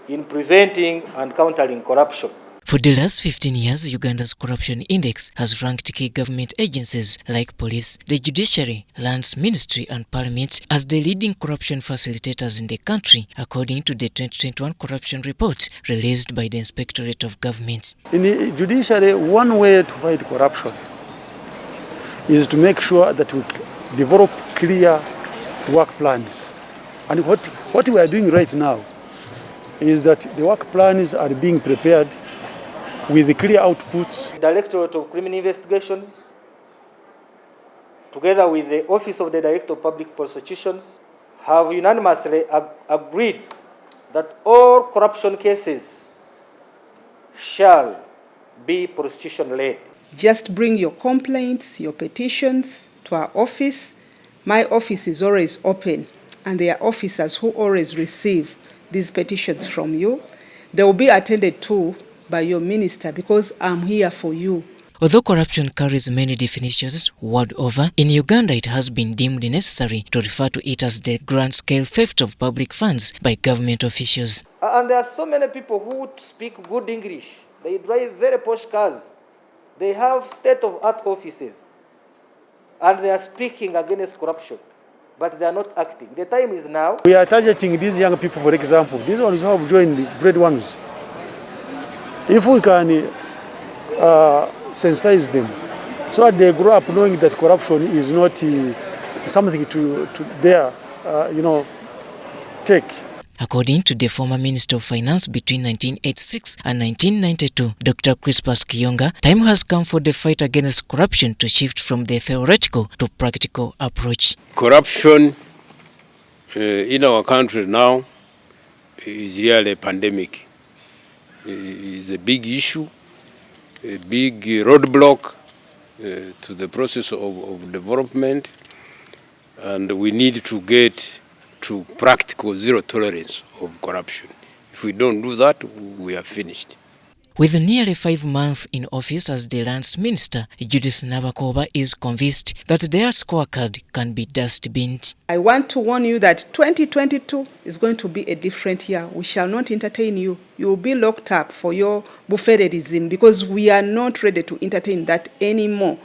in preventing and countering corruption. For the last 15 years, Uganda's corruption index has ranked key government agencies like police, the judiciary, lands ministry and parliament as the leading corruption facilitators in the country, according to the 2021 corruption report released by the Inspectorate of Government. In the judiciary, one way to fight corruption is to make sure that we develop clear work plans. And what we are doing right now is that the work plans are being prepared with the clear outputs. The Directorate of Criminal Investigations, together with the Office of the Director of Public Prosecutions, have unanimously agreed that all corruption cases shall be prosecution-led. Just bring your complaints, your petitions to our office. My office is always open, and there are officers who always receive these petitions from you. They will be attended to by your minister because I'm here for you. Although corruption carries many definitions world over, in Uganda it has been deemed necessary to refer to it as the grand-scale theft of public funds by government officials. And there are so many people who speak good English. They drive very posh cars. They have state-of-art offices. And they are speaking against corruption. But they are not acting. The time is now. We are targeting these young people, for example. These ones who have joined the grade ones. If we can sensitize them so that they grow up knowing that corruption is not something to their, take. According to the former Minister of Finance between 1986 and 1992, Dr. Crispus Kiyonga, time has come for the fight against corruption to shift from the theoretical to practical approach. Corruption in our country now is really a pandemic. Is a big issue, a big roadblock to the process of development, and we need to get to practical zero tolerance of corruption. If we don't do that, we are finished. With nearly 5 months in office as the lands minister, Judith Nabakoba is convinced that their scorecard can be dust-binned. I want to warn you that 2022 is going to be a different year. We shall not entertain you. You will be locked up for your buffetism because we are not ready to entertain that anymore.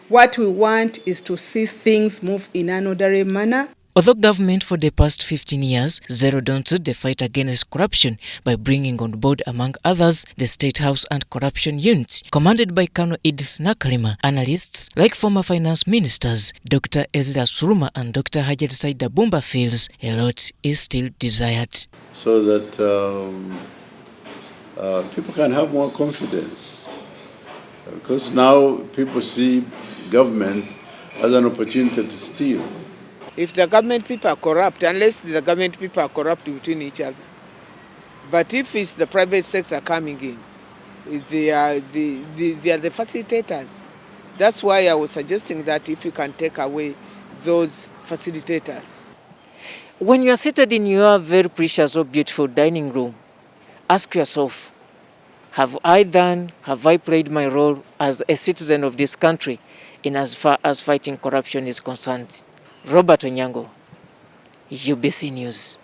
What we want is to see things move in an orderly manner. Although government for the past 15 years zeroed onto the fight against corruption by bringing on board, among others, the State House Anti-Corruption Unit, commanded by Colonel Edith Nakalima, analysts like former finance ministers Dr. Ezra Suruma and Dr. Hajat Saida Bumba feels a lot is still desired. So that people can have more confidence. Because now people see government as an opportunity to steal. If the government people are corrupt, unless the government people are corrupt between each other. But if it's the private sector coming in, they are the facilitators. That's why I was suggesting that if you can take away those facilitators. When you are seated in your very precious or beautiful dining room, ask yourself, have I played my role as a citizen of this country in as far as fighting corruption is concerned? Robert Onyango, UBC News.